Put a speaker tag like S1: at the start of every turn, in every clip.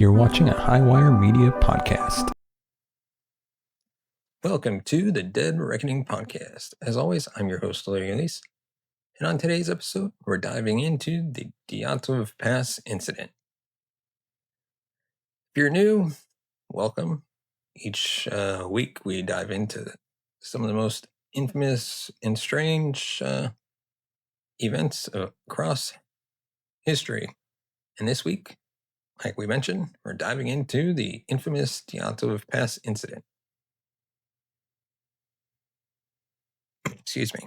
S1: You're watching a Highwire Media podcast.
S2: Welcome to the Dead Reckoning podcast. As always, I'm your host, Yetis, and on today's episode, we're diving into the Dyatlov Pass incident. If you're new, welcome. Each week, we dive into some of the most infamous and strange events across history. And this week, like we mentioned, we're diving into the infamous Dyatlov Pass incident. Excuse me.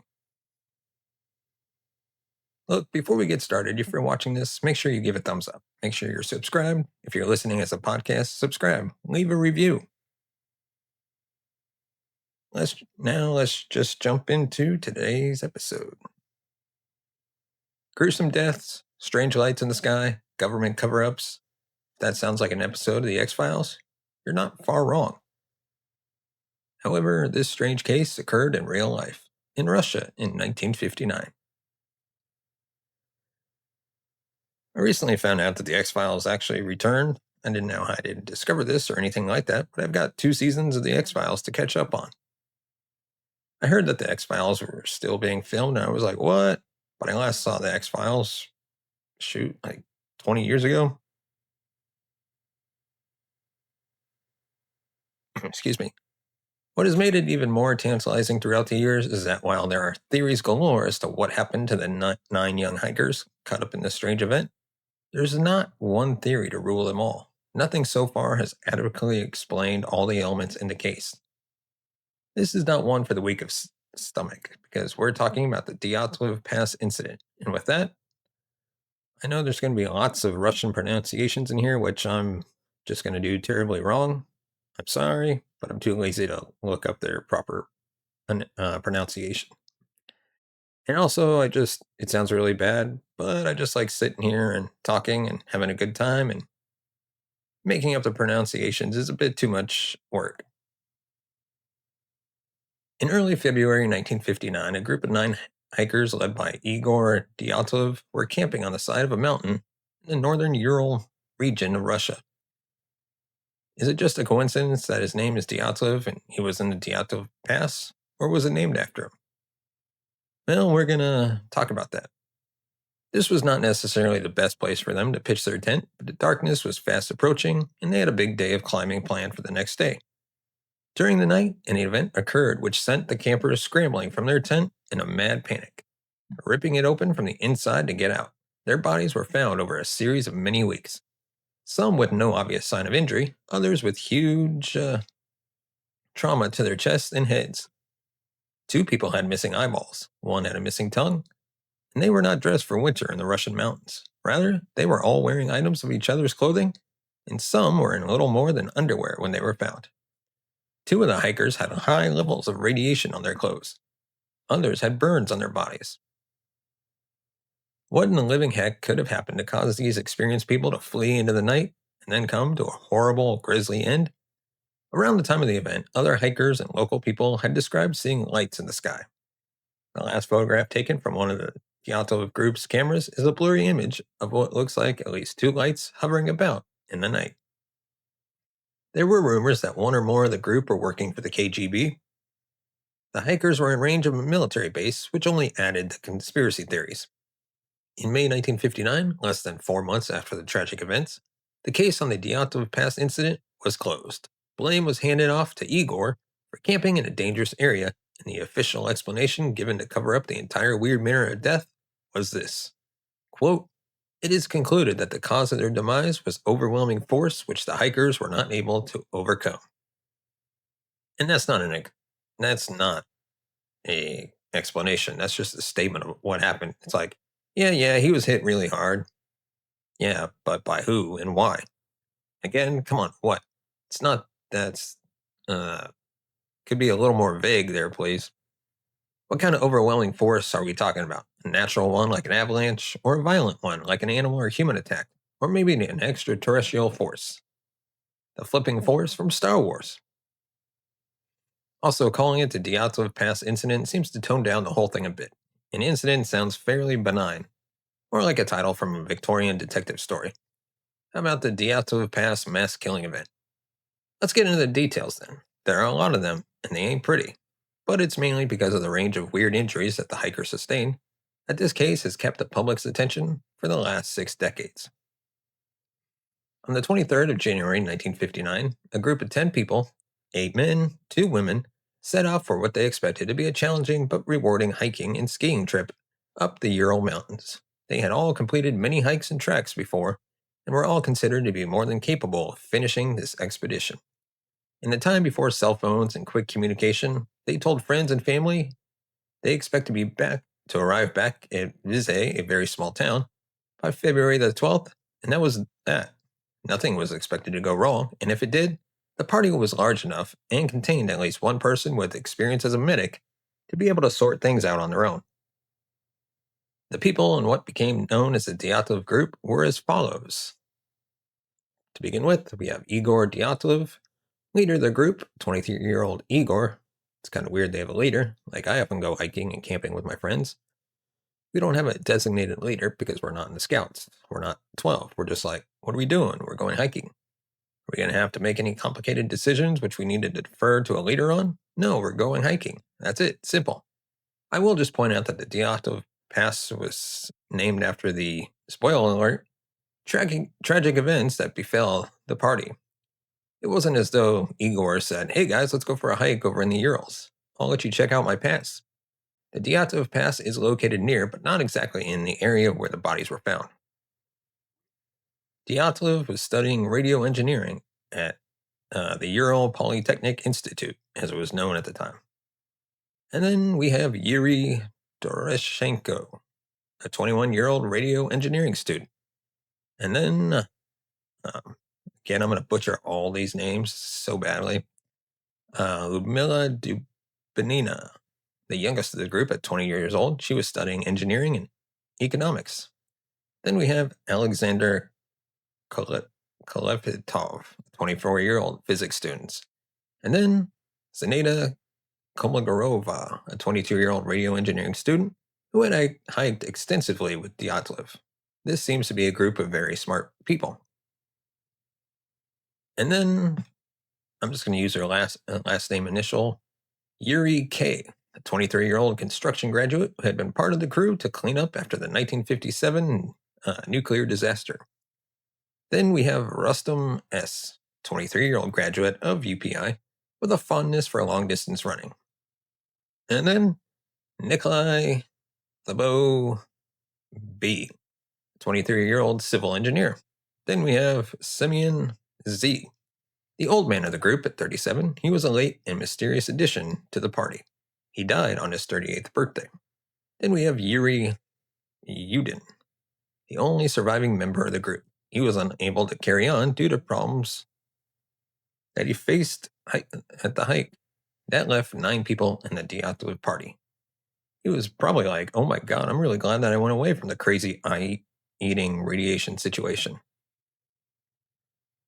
S2: Look, before we get started, if you're watching this, make sure you give a thumbs up. Make sure you're subscribed. If you're listening as a podcast, subscribe. Leave a review. Let's just jump into today's episode. Gruesome deaths, strange lights in the sky, government cover-ups. If that sounds like an episode of The X-Files, you're not far wrong. However, this strange case occurred in real life, in Russia in 1959. I recently found out that The X-Files actually returned. I didn't know how I didn't discover this or anything like that, but I've got 2 seasons of The X-Files to catch up on. I heard that The X-Files were still being filmed, and I was like, what? But I last saw The X-Files, like 20 years ago. Excuse me. What has made it even more tantalizing throughout the years is that while there are theories galore as to what happened to the 9 young hikers caught up in this strange event, there's not one theory to rule them all. Nothing so far has adequately explained all the elements in the case. This is not one for the weak of stomach, because we're talking about the Dyatlov Pass incident. And with that, I know there's going to be lots of Russian pronunciations in here, which I'm just going to do terribly wrong. I'm sorry, but I'm too lazy to look up their proper pronunciation. And also, it sounds really bad, but I just like sitting here and talking and having a good time, and making up the pronunciations is a bit too much work. In early February 1959, a group of 9 hikers led by Igor Dyatlov were camping on the side of a mountain in the northern Ural region of Russia. Is it just a coincidence that his name is Dyatlov and he was in the Dyatlov Pass, or was it named after him? Well, we're going to talk about that. This was not necessarily the best place for them to pitch their tent, but the darkness was fast approaching, and they had a big day of climbing planned for the next day. During the night, an event occurred which sent the campers scrambling from their tent in a mad panic, ripping it open from the inside to get out. Their bodies were found over a series of many weeks, some with no obvious sign of injury, others with huge trauma to their chests and heads. 2 people had missing eyeballs, 1 had a missing tongue, and they were not dressed for winter in the Russian mountains. Rather, they were all wearing items of each other's clothing, and some were in little more than underwear when they were found. 2 of the hikers had high levels of radiation on their clothes. Others had burns on their bodies. What in the living heck could have happened to cause these experienced people to flee into the night and then come to a horrible, grisly end? Around the time of the event, other hikers and local people had described seeing lights in the sky. The last photograph taken from one of the Dyatlov group's cameras is a blurry image of what looks like at least 2 lights hovering about in the night. There were rumors that 1 or more of the group were working for the KGB. The hikers were in range of a military base, which only added to conspiracy theories. In May 1959, less than 4 months after the tragic events, the case on the Dyatlov Pass incident was closed. Blame was handed off to Igor for camping in a dangerous area, and the official explanation given to cover up the entire weird manner of death was this. Quote, "It is concluded that the cause of their demise was overwhelming force which the hikers were not able to overcome." And that's not a explanation. That's just a statement of what happened. It's like, yeah, he was hit really hard. Yeah, but by who and why? Again, come on, what? It's not, could be a little more vague there, please. What kind of overwhelming force are we talking about? A natural one like an avalanche, or a violent one like an animal or human attack? Or maybe an extraterrestrial force? The flipping force from Star Wars. Also, calling it the Dyatlov Pass incident seems to tone down the whole thing a bit. An incident sounds fairly benign, more like a title from a Victorian detective story. How about the Dyatlov Pass mass killing event? Let's get into the details then. There are a lot of them, and they ain't pretty. But it's mainly because of the range of weird injuries that the hiker sustained that this case has kept the public's attention for the last 6 decades. On the 23rd of January 1959, a group of 10 people, 8 men, 2 women, set off for what they expected to be a challenging but rewarding hiking and skiing trip up the Ural Mountains. They had all completed many hikes and treks before and were all considered to be more than capable of finishing this expedition. In the time before cell phones and quick communication, they told friends and family they expect to arrive back at Vizay, a very small town, by February the 12th, and that was that. Nothing was expected to go wrong, and if it did, the party was large enough and contained at least one person with experience as a medic to be able to sort things out on their own. The people in what became known as the Dyatlov group were as follows. To begin with, we have Igor Dyatlov, leader of the group, 23-year-old Igor. It's kind of weird they have a leader. Like, I often go hiking and camping with my friends. We don't have a designated leader because we're not in the scouts. We're not 12. We're just like, what are we doing? We're going hiking. Are we going to have to make any complicated decisions which we need to defer to a leader on? No, we're going hiking. That's it. Simple. I will just point out that the Dyatlov Pass was named after the, spoiler alert, tragic events that befell the party. It wasn't as though Igor said, hey guys, let's go for a hike over in the Urals. I'll let you check out my pass. The Dyatlov Pass is located near, but not exactly in the area where the bodies were found. Dyatlov was studying radio engineering at the Ural Polytechnic Institute, as it was known at the time. And then we have Yuri Doroshenko, a 21-year-old radio engineering student. And then, again, I'm going to butcher all these names so badly. Ludmila Dubinina, the youngest of the group at 20 years old. She was studying engineering and economics. Then we have Alexander Kolepetov, a 24-year-old physics student. And then Zeneta Kolmogorova, a 22-year-old radio engineering student who had hiked extensively with Dyatlov. This seems to be a group of very smart people. And then I'm just going to use her last name initial, Yuri K., a 23-year-old construction graduate who had been part of the crew to clean up after the 1957 nuclear disaster. Then we have Rustam S., 23-year-old graduate of UPI with a fondness for long-distance running. And then Nikolai Lebo B., 23-year-old civil engineer. Then we have Simeon Z., the old man of the group at 37. He was a late and mysterious addition to the party. He died on his 38th birthday. Then we have Yuri Yudin, the only surviving member of the group. He was unable to carry on due to problems that he faced at the hike. That left 9 people in the Dyatlov party. He was probably like, oh my God, I'm really glad that I went away from the crazy eye-eating radiation situation.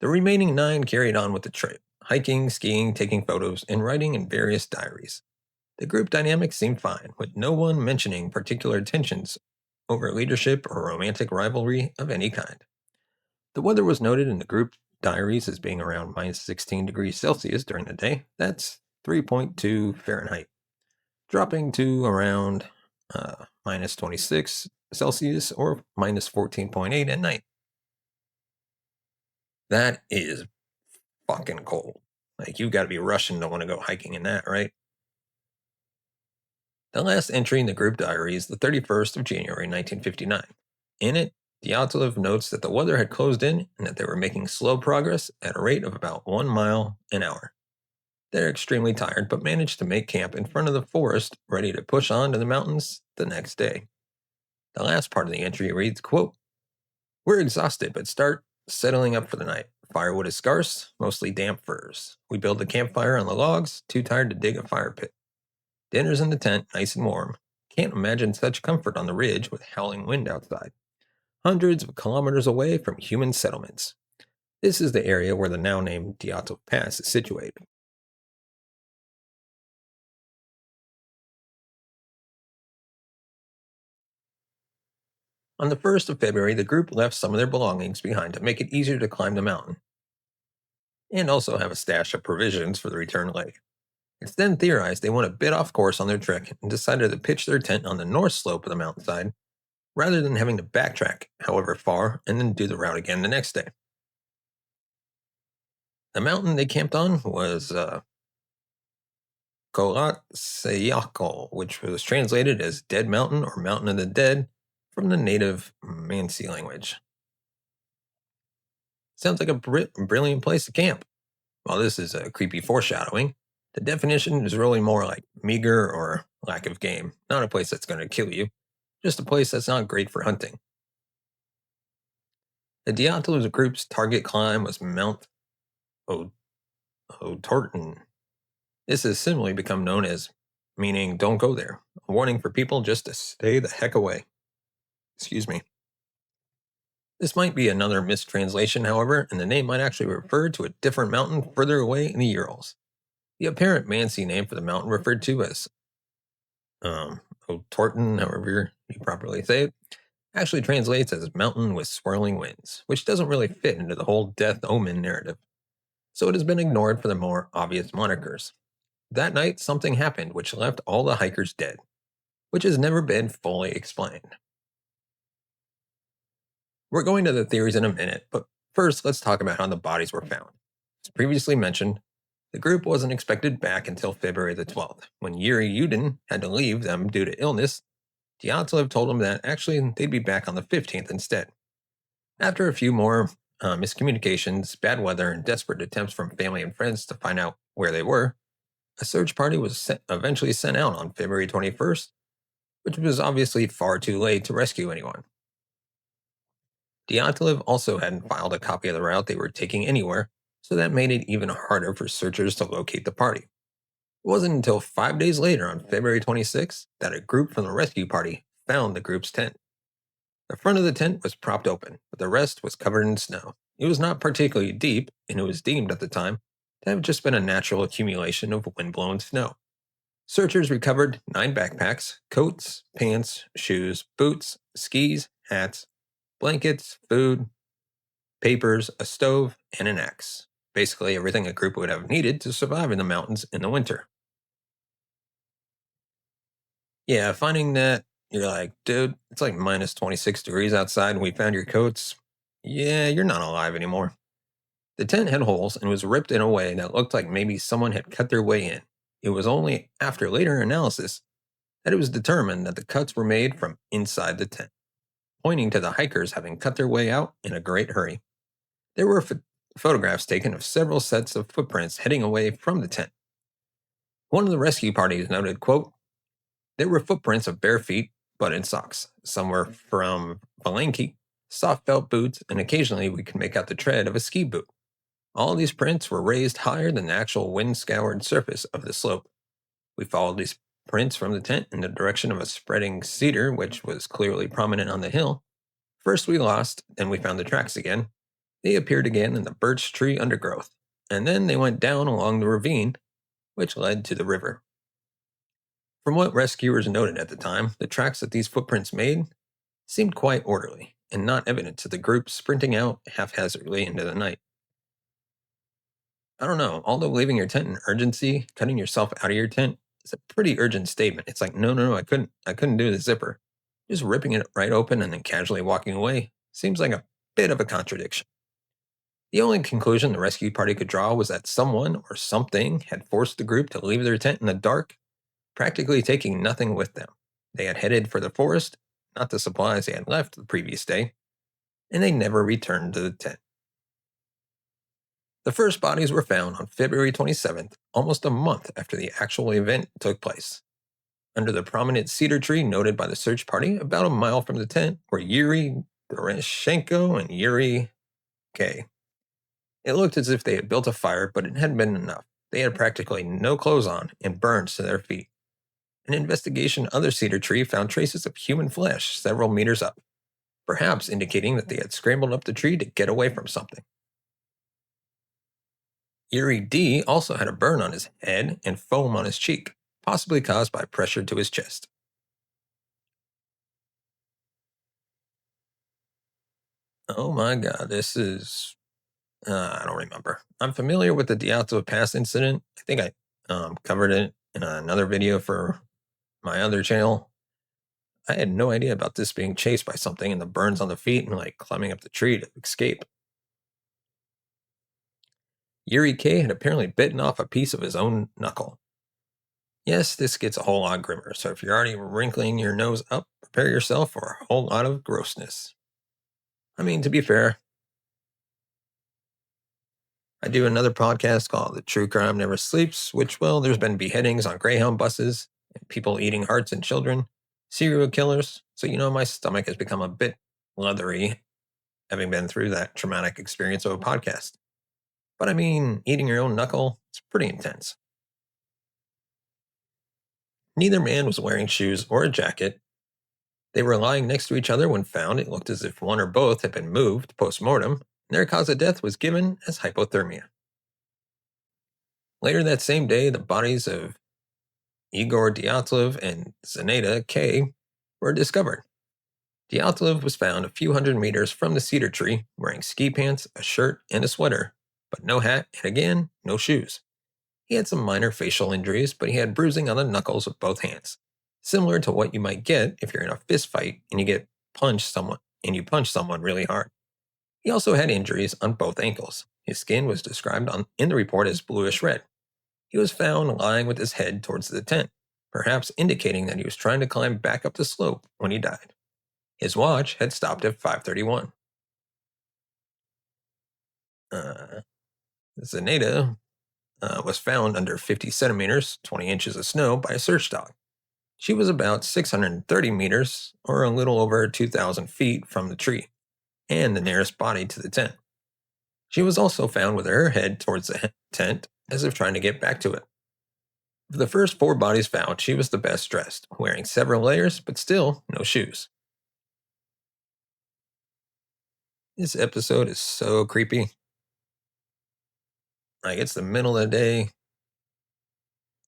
S2: The remaining 9 carried on with the trip, hiking, skiing, taking photos, and writing in various diaries. The group dynamic seemed fine, with no one mentioning particular tensions over leadership or romantic rivalry of any kind. The weather was noted in the group diaries as being around minus 16 degrees Celsius during the day. That's 3.2 Fahrenheit. Dropping to around minus 26 Celsius or minus 14.8 at night. That is fucking cold. Like, you've got to be Russian to want to go hiking in that, right? The last entry in the group diary is the 31st of January 1959. In it, Dyatlov notes that the weather had closed in and that they were making slow progress at a rate of about 1 mile an hour. They're extremely tired, but managed to make camp in front of the forest, ready to push on to the mountains the next day. The last part of the entry reads, quote, we're exhausted, but start settling up for the night. Firewood is scarce, mostly damp furs. We build a campfire on the logs, too tired to dig a fire pit. Dinner's in the tent, nice and warm. Can't imagine such comfort on the ridge with howling wind outside. Hundreds of kilometers away from human settlements. This is the area where the now named Dyatlov Pass is situated. On the 1st of February, the group left some of their belongings behind to make it easier to climb the mountain, and also have a stash of provisions for the return leg. It's then theorized they went a bit off course on their trek and decided to pitch their tent on the north slope of the mountainside rather than having to backtrack however far and then do the route again the next day. The mountain they camped on was Kolat, which was translated as Dead Mountain or Mountain of the Dead from the native Mansi language. Sounds like a brilliant place to camp. While this is a creepy foreshadowing, the definition is really more like meager or lack of game, not a place that's going to kill you, just a place that's not great for hunting. The Dyatlov group's target climb was Mount Otorten. This has similarly become known as meaning don't go there, a warning for people just to stay the heck away. Excuse me. This might be another mistranslation, however, and the name might actually refer to a different mountain further away in the Urals. The apparent Mansi name for the mountain referred to as Otorten, however you properly say it, actually translates as mountain with swirling winds, which doesn't really fit into the whole death omen narrative. So it has been ignored for the more obvious monikers. That night, something happened which left all the hikers dead, which has never been fully explained. We're going to the theories in a minute, but first let's talk about how the bodies were found. As previously mentioned, the group wasn't expected back until February the 12th, when Yuri Yudin had to leave them due to illness. Dyatlov told him that actually they'd be back on the 15th instead. After a few more miscommunications, bad weather, and desperate attempts from family and friends to find out where they were, a search party was eventually sent out on February 21st, which was obviously far too late to rescue anyone. Dyatlov also hadn't filed a copy of the route they were taking anywhere, so that made it even harder for searchers to locate the party. It wasn't until 5 days later, on February 26th, that a group from the rescue party found the group's tent. The front of the tent was propped open, but the rest was covered in snow. It was not particularly deep, and it was deemed at the time to have just been a natural accumulation of windblown snow. Searchers recovered 9 backpacks, coats, pants, shoes, boots, skis, hats, blankets, food, papers, a stove, and an axe. Basically everything a group would have needed to survive in the mountains in the winter. Yeah, finding that you're like, dude, it's like minus 26 degrees outside and we found your coats. Yeah, you're not alive anymore. The tent had holes and was ripped in a way that looked like maybe someone had cut their way in. It was only after later analysis that it was determined that the cuts were made from inside the tent, pointing to the hikers having cut their way out in a great hurry. There were photographs taken of several sets of footprints heading away from the tent. One of the rescue parties noted, quote, "There were footprints of bare feet, but in socks. Some were from Valenki, soft felt boots, and occasionally we could make out the tread of a ski boot. All these prints were raised higher than the actual wind-scoured surface of the slope. We followed these prints from the tent in the direction of a spreading cedar, which was clearly prominent on the hill. First we lost, then we found the tracks again. They appeared again in the birch tree undergrowth, and then they went down along the ravine, which led to the river." From what rescuers noted at the time, the tracks that these footprints made seemed quite orderly, and not evident to the group sprinting out haphazardly into the night. I don't know, although leaving your tent in urgency, cutting yourself out of your tent, is a pretty urgent statement. It's like, no, I couldn't do the zipper. Just ripping it right open and then casually walking away seems like a bit of a contradiction. The only conclusion the rescue party could draw was that someone or something had forced the group to leave their tent in the dark, practically taking nothing with them. They had headed for the forest, not the supplies they had left the previous day, and they never returned to the tent. The first bodies were found on February 27th, almost a month after the actual event took place. Under the prominent cedar tree noted by the search party about a mile from the tent were Yuri Doroshenko and Yuri K. It looked as if they had built a fire, but it hadn't been enough. They had practically no clothes on and burns to their feet. An investigation of the cedar tree found traces of human flesh several meters up, perhaps indicating that they had scrambled up the tree to get away from something. Yuri D also had a burn on his head and foam on his cheek, possibly caused by pressure to his chest. Oh my god, this is. I don't remember. I'm familiar with the Dyatlov Pass incident. I think I covered it in another video for my other channel. I had no idea about this being chased by something and the burns on the feet and like climbing up the tree to escape. Yuri K had apparently bitten off a piece of his own knuckle. Yes, this gets a whole lot grimmer, so if you're already wrinkling your nose up, prepare yourself for a whole lot of grossness. I mean, to be fair, I do another podcast called The True Crime Never Sleeps, which, well, there's been beheadings on Greyhound buses, and people eating hearts and children, serial killers, so my stomach has become a bit leathery, having been through that traumatic experience of a podcast. But I mean, eating your own knuckle, it's pretty intense. Neither man was wearing shoes or a jacket. They were lying next to each other when found. It looked as if one or both had been moved post-mortem, and their cause of death was given as hypothermia. Later that same day, the bodies of Igor Dyatlov and Zaneta K were discovered. Dyatlov was found a few hundred meters from the cedar tree, wearing ski pants, a shirt, and a sweater, but no hat, and again, no shoes. He had some minor facial injuries, but he had bruising on the knuckles of both hands, similar to what you might get if you're in a fist fight and you punch someone really hard. He also had injuries on both ankles. His skin was described in the report as bluish red. He was found lying with his head towards the tent, perhaps indicating that he was trying to climb back up the slope when he died. His watch had stopped at 5:31. Zaneta was found under 50 centimeters, 20 inches of snow, by a search dog. She was about 630 meters, or a little over 2,000 feet from the tree, and the nearest body to the tent. She was also found with her head towards the tent, as if trying to get back to it. Of the first 4 bodies found, she was the best dressed, wearing several layers, but still no shoes. This episode is so creepy. Like, it's the middle of the day,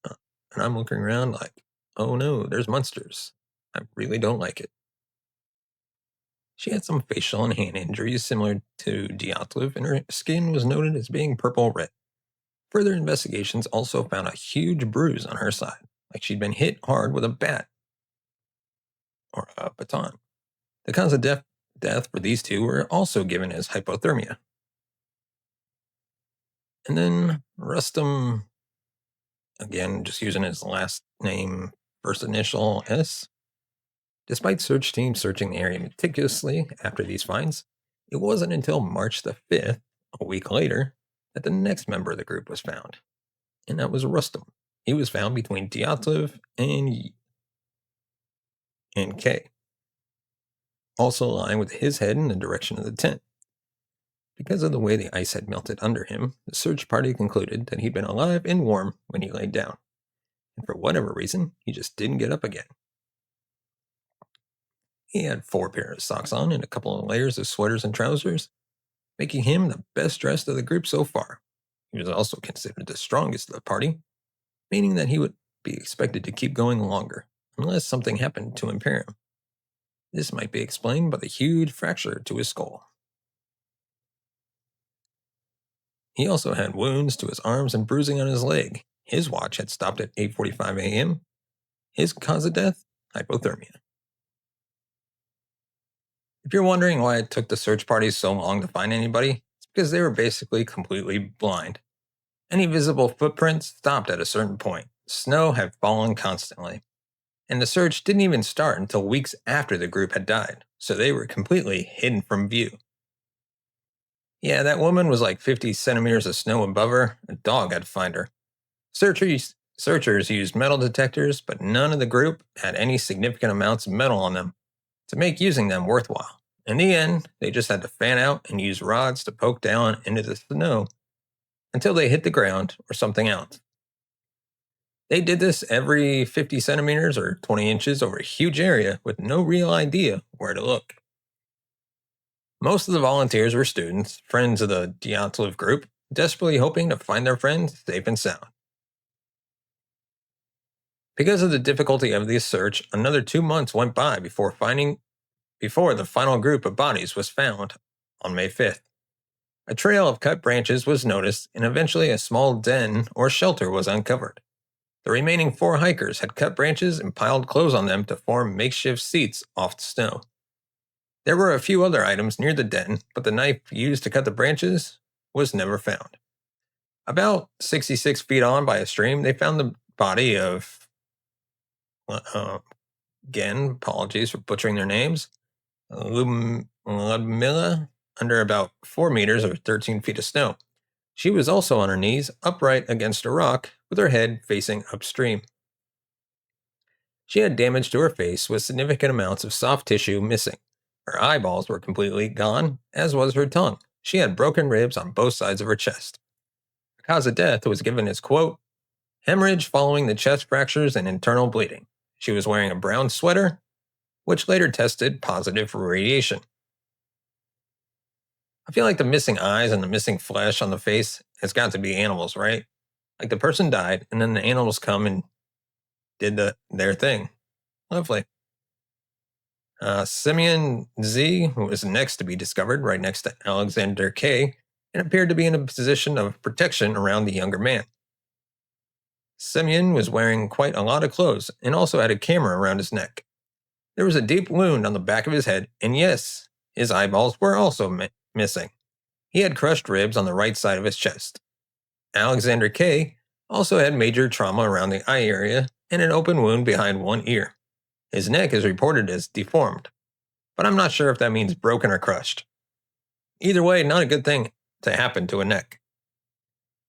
S2: and I'm looking around like, oh no, there's monsters. I really don't like it. She had some facial and hand injuries similar to Dyatlov, and her skin was noted as being purple-red. Further investigations also found a huge bruise on her side, like she'd been hit hard with a bat or a baton. The cause of death for these two were also given as hypothermia. And then Rustam, again, just using his last name, first initial S. Despite search teams searching the area meticulously after these finds, it wasn't until March the 5th, a week later, that the next member of the group was found. And that was Rustam. He was found between Dyatlov and K, also lying with his head in the direction of the tent. Because of the way the ice had melted under him, the search party concluded that he'd been alive and warm when he laid down. And for whatever reason, he just didn't get up again. He had 4 pairs of socks on and a couple of layers of sweaters and trousers, making him the best dressed of the group so far. He was also considered the strongest of the party, meaning that he would be expected to keep going longer, unless something happened to impair him. This might be explained by the huge fracture to his skull. He also had wounds to his arms and bruising on his leg. His watch had stopped at 8:45 a.m. His cause of death? Hypothermia. If you're wondering why it took the search parties so long to find anybody, it's because they were basically completely blind. Any visible footprints stopped at a certain point. Snow had fallen constantly. And the search didn't even start until weeks after the group had died, so they were completely hidden from view. Yeah, that woman was like 50 centimeters of snow above her. A dog had to find her. Searchers used metal detectors, but none of the group had any significant amounts of metal on them to make using them worthwhile. In the end, they just had to fan out and use rods to poke down into the snow until they hit the ground or something else. They did this every 50 centimeters or 20 inches over a huge area with no real idea where to look. Most of the volunteers were students, friends of the Dyatlov group, desperately hoping to find their friends safe and sound. Because of the difficulty of this search, another 2 months went by before the final group of bodies was found On May 5th, a trail of cut branches was noticed, and eventually a small den or shelter was uncovered. The remaining 4 hikers had cut branches and piled clothes on them to form makeshift seats off the snow. There were a few other items near the den, but the knife used to cut the branches was never found. About 66 feet on by a stream, they found the body of, again, apologies for butchering their names, Ludmilla, under about 4 meters or 13 feet of snow. She was also on her knees, upright against a rock, with her head facing upstream. She had damage to her face, with significant amounts of soft tissue missing. Her eyeballs were completely gone, as was her tongue. She had broken ribs on both sides of her chest. Her cause of death was given as, quote, hemorrhage following the chest fractures and internal bleeding. She was wearing a brown sweater, which later tested positive for radiation. I feel like the missing eyes and the missing flesh on the face has got to be animals, right? Like the person died, and then the animals come and did their thing. Lovely. Simeon Z, who was next to be discovered right next to Alexander K, and appeared to be in a position of protection around the younger man. Simeon was wearing quite a lot of clothes and also had a camera around his neck. There was a deep wound on the back of his head, and yes, his eyeballs were also missing. He had crushed ribs on the right side of his chest. Alexander K also had major trauma around the eye area and an open wound behind one ear. His neck is reported as deformed, but I'm not sure if that means broken or crushed. Either way, not a good thing to happen to a neck.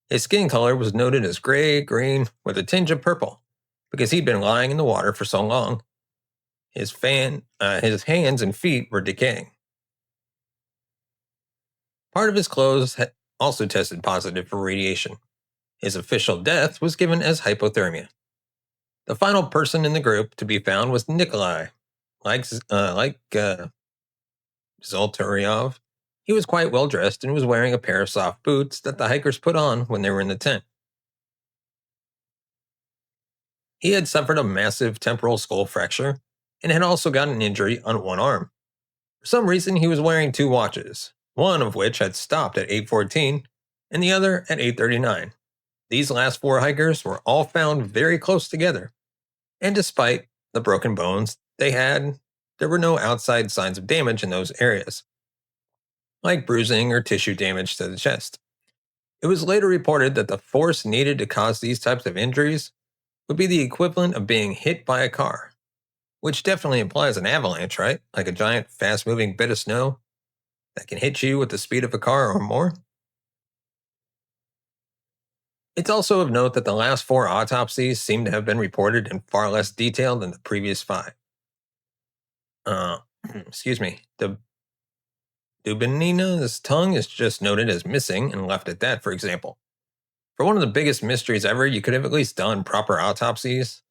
S2: His skin color was noted as gray-green with a tinge of purple because he'd been lying in the water for so long. His hands and feet were decaying. Part of his clothes had also tested positive for radiation. His official death was given as hypothermia. The final person in the group to be found was Nikolai. Like Zoltaryov, he was quite well dressed and was wearing a pair of soft boots that the hikers put on when they were in the tent. He had suffered a massive temporal skull fracture and had also gotten an injury on one arm. For some reason, he was wearing 2 watches, one of which had stopped at 8:14 and the other at 8:39. These last 4 hikers were all found very close together, and despite the broken bones there were no outside signs of damage in those areas, like bruising or tissue damage to the chest. It was later reported that the force needed to cause these types of injuries would be the equivalent of being hit by a car, which definitely implies an avalanche, right? Like a giant, fast-moving bit of snow that can hit you with the speed of a car or more. It's also of note that the last 4 autopsies seem to have been reported in far less detail than the previous 5. The Dubinina's tongue is just noted as missing and left at that, for example. For one of the biggest mysteries ever, you could have at least done proper autopsies,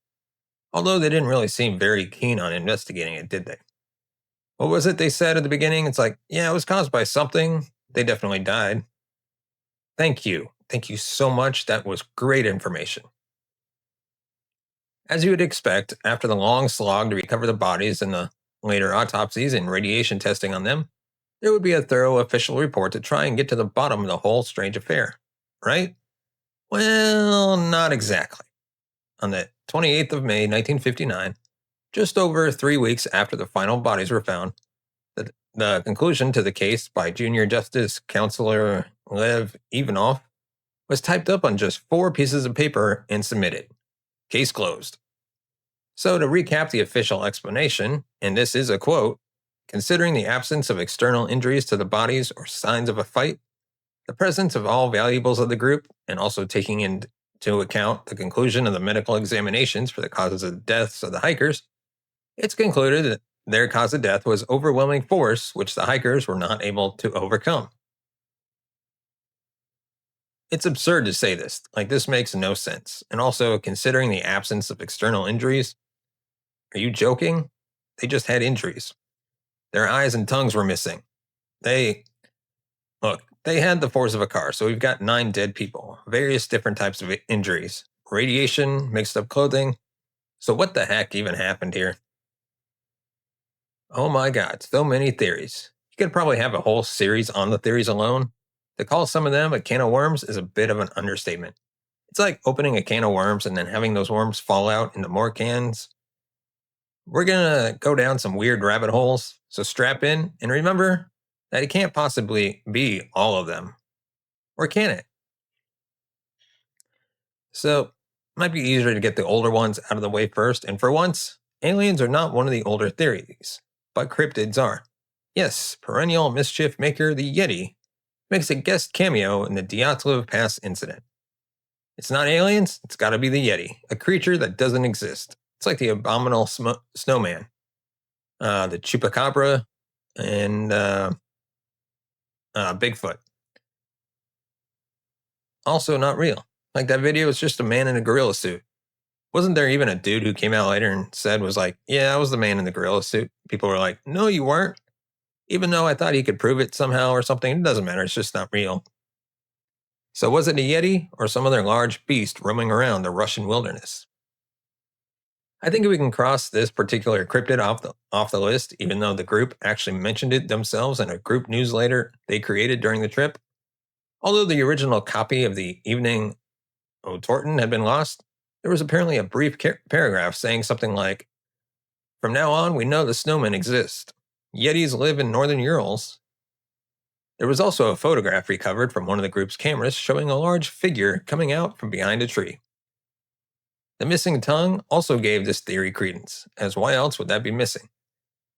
S2: although they didn't really seem very keen on investigating it, did they? What was it they said at the beginning? It's like, yeah, it was caused by something. They definitely died. Thank you. Thank you so much. That was great information. As you would expect, after the long slog to recover the bodies and the later autopsies and radiation testing on them, there would be a thorough official report to try and get to the bottom of the whole strange affair, right? Well, not exactly. On the 28th of May, 1959, just over 3 weeks after the final bodies were found, the conclusion to the case by Junior Justice Counselor Lev Ivanov was typed up on just 4 pieces of paper and submitted. Case closed. So to recap the official explanation, and this is a quote, considering the absence of external injuries to the bodies or signs of a fight, the presence of all valuables of the group, and also taking into account the conclusion of the medical examinations for the causes of the deaths of the hikers, it's concluded that their cause of death was overwhelming force, which the hikers were not able to overcome. It's absurd to say this, like this makes no sense. And also, considering the absence of external injuries, are you joking? They just had injuries. Their eyes and tongues were missing. They had the force of a car, so we've got 9 dead people, various different types of injuries, radiation, mixed up clothing. So what the heck even happened here? Oh my God, so many theories. You You could probably have a whole series on the theories alone. To call some of them a can of worms is a bit of an understatement. It's like opening a can of worms and then having those worms fall out into more cans. We're going to go down some weird rabbit holes, so strap in and remember that it can't possibly be all of them. Or can it? So, it might be easier to get the older ones out of the way first, and for once, aliens are not one of the older theories, but cryptids are. Yes, perennial mischief maker the Yeti makes a guest cameo in the Dyatlov Pass incident. It's not aliens, it's gotta be the Yeti, a creature that doesn't exist. It's like the abominable snowman, the chupacabra, and Bigfoot. Also not real. Like that video is just a man in a gorilla suit. Wasn't there even a dude who came out later and said, was like, yeah, I was the man in the gorilla suit? People were like, no, you weren't. Even though I thought he could prove it somehow or something, it doesn't matter. It's just not real. So was it a Yeti or some other large beast roaming around the Russian wilderness? I think we can cross this particular cryptid off the list, even though the group actually mentioned it themselves in a group newsletter they created during the trip. Although the original copy of the Evening O'Torton had been lost, there was apparently a brief paragraph saying something like, "From now on, we know the snowmen exist. Yetis live in northern Urals." There was also a photograph recovered from one of the group's cameras showing a large figure coming out from behind a tree. The missing tongue also gave this theory credence, as why else would that be missing?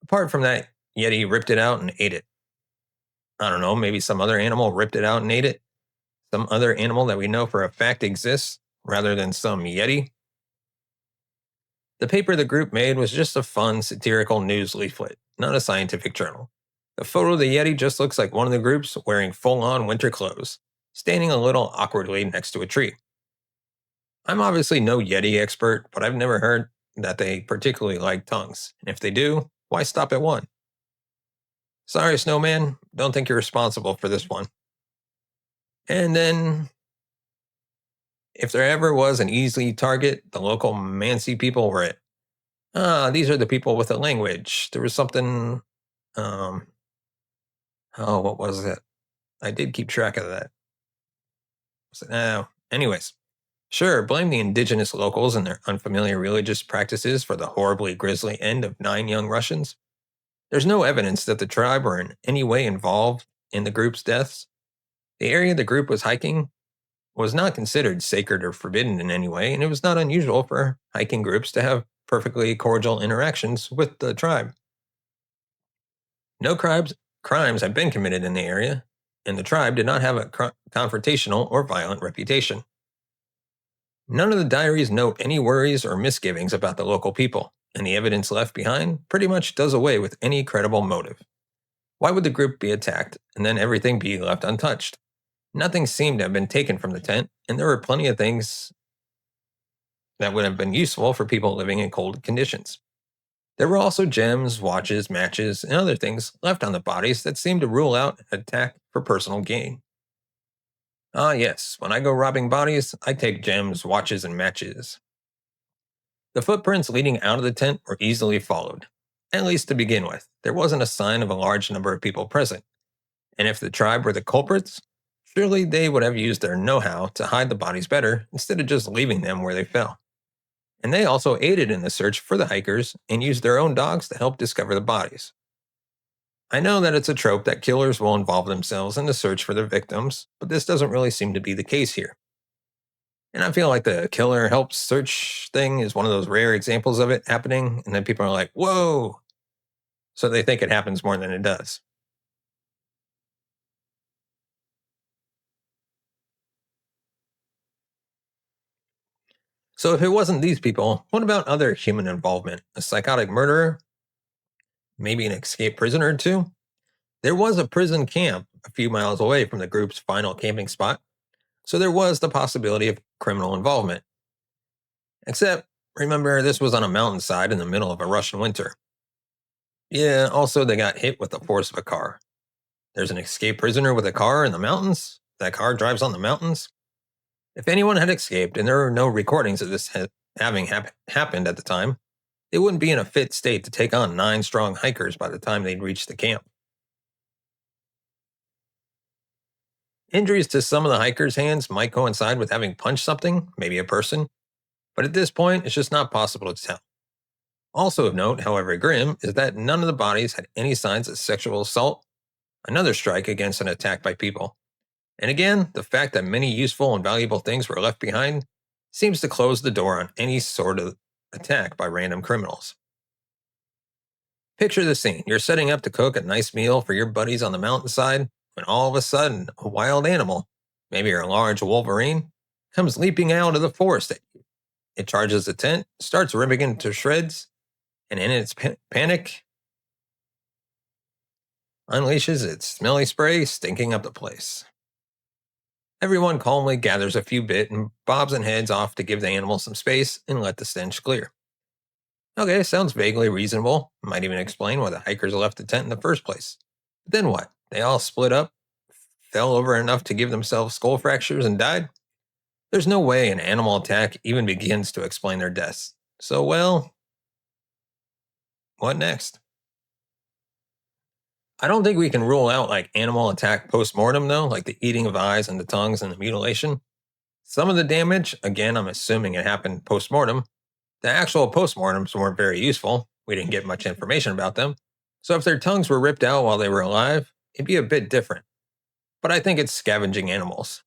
S2: Apart from that, Yeti ripped it out and ate it. I don't know, maybe some other animal ripped it out and ate it? Some other animal that we know for a fact exists, rather than some Yeti? The paper the group made was just a fun, satirical news leaflet, not a scientific journal. The photo of the Yeti just looks like one of the groups wearing full-on winter clothes, standing a little awkwardly next to a tree. I'm obviously no Yeti expert, but I've never heard that they particularly like tongues. And if they do, why stop at one? Sorry, Snowman, don't think you're responsible for this one. And then, if there ever was an easy target, the local Mansi people were it. These are the people with the language. There was something, what was it? I did keep track of that. Anyways, sure, blame the indigenous locals and their unfamiliar religious practices for the horribly grisly end of 9 young Russians. There's no evidence that the tribe were in any way involved in the group's deaths. The area the group was hiking was not considered sacred or forbidden in any way, and it was not unusual for hiking groups to have perfectly cordial interactions with the tribe. No crimes have been committed in the area, and the tribe did not have a confrontational or violent reputation. None of the diaries note any worries or misgivings about the local people, and the evidence left behind pretty much does away with any credible motive. Why would the group be attacked and then everything be left untouched? Nothing seemed to have been taken from the tent, and there were plenty of things that would have been useful for people living in cold conditions. There were also gems, watches, matches, and other things left on the bodies that seemed to rule out an attack for personal gain. Ah, yes, when I go robbing bodies, I take gems, watches, and matches. The footprints leading out of the tent were easily followed. At least to begin with, there wasn't a sign of a large number of people present. And if the tribe were the culprits, surely they would have used their know-how to hide the bodies better instead of just leaving them where they fell. And they also aided in the search for the hikers and used their own dogs to help discover the bodies. I know that it's a trope that killers will involve themselves in the search for their victims, but this doesn't really seem to be the case here. And I feel like the killer helps search thing is one of those rare examples of it happening, and then people are like, whoa! So they think it happens more than it does. So if it wasn't these people, what about other human involvement? A psychotic murderer? Maybe an escaped prisoner or two? There was a prison camp a few miles away from the group's final camping spot, so there was the possibility of criminal involvement. Except, remember, this was on a mountainside in the middle of a Russian winter. Yeah, also they got hit with the force of a car. There's an escaped prisoner with a car in the mountains? That car drives on the mountains? If anyone had escaped and there were no recordings of this having happened at the time, they wouldn't be in a fit state to take on 9 strong hikers by the time they'd reached the camp. Injuries to some of the hikers' hands might coincide with having punched something, maybe a person, but at this point, it's just not possible to tell. Also of note, however grim, is that none of the bodies had any signs of sexual assault, another strike against an attack by people. And again, the fact that many useful and valuable things were left behind seems to close the door on any sort of attack by random criminals. Picture the scene. You're setting up to cook a nice meal for your buddies on the mountainside when all of a sudden a wild animal, maybe a large wolverine, comes leaping out of the forest at you. It charges the tent, starts ripping it to shreds, and in its panic, unleashes its smelly spray, stinking up the place. Everyone calmly gathers a few bit and bobs and heads off to give the animal some space and let the stench clear. Okay, sounds vaguely reasonable. Might even explain why the hikers left the tent in the first place. But then what? They all split up, fell over enough to give themselves skull fractures, and died? There's no way an animal attack even begins to explain their deaths. So, well, what next? I don't think we can rule out like animal attack post-mortem though, like the eating of eyes and the tongues and the mutilation. Some of the damage, again, I'm assuming it happened post-mortem. The actual post-mortems weren't very useful. We didn't get much information about them. So if their tongues were ripped out while they were alive, it'd be a bit different. But I think it's scavenging animals.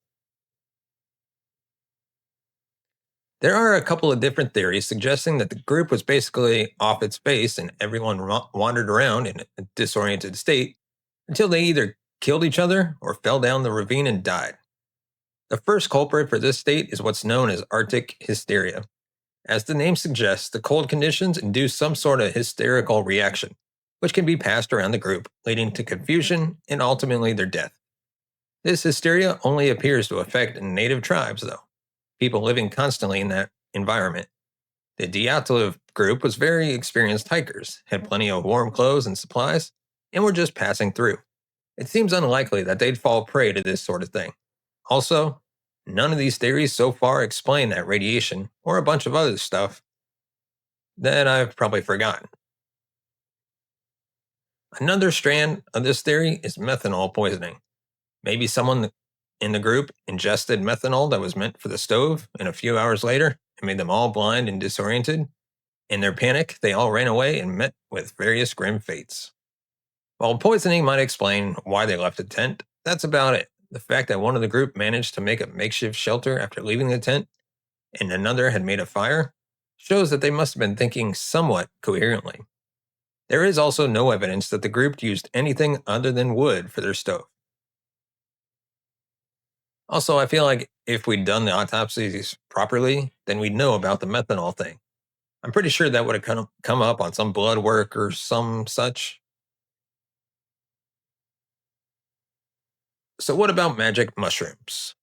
S2: There are a couple of different theories suggesting that the group was basically off its base and everyone wandered around in a disoriented state until they either killed each other or fell down the ravine and died. The first culprit for this state is what's known as Arctic hysteria. As the name suggests, the cold conditions induce some sort of hysterical reaction, which can be passed around the group, leading to confusion and ultimately their death. This hysteria only appears to affect native tribes, though, people living constantly in that environment. The Dyatlov group was very experienced hikers, had plenty of warm clothes and supplies, and were just passing through. It seems unlikely that they'd fall prey to this sort of thing. Also, none of these theories so far explain that radiation or a bunch of other stuff that I've probably forgotten. Another strand of this theory is methanol poisoning. Maybe someone in the group ingested methanol that was meant for the stove, and a few hours later, it made them all blind and disoriented. In their panic, they all ran away and met with various grim fates. While poisoning might explain why they left the tent, that's about it. The fact that one of the group managed to make a makeshift shelter after leaving the tent, and another had made a fire, shows that they must have been thinking somewhat coherently. There is also no evidence that the group used anything other than wood for their stove. Also, I feel like if we'd done the autopsies properly, then we'd know about the methanol thing. I'm pretty sure that would have come up on some blood work or some such. So what about magic mushrooms?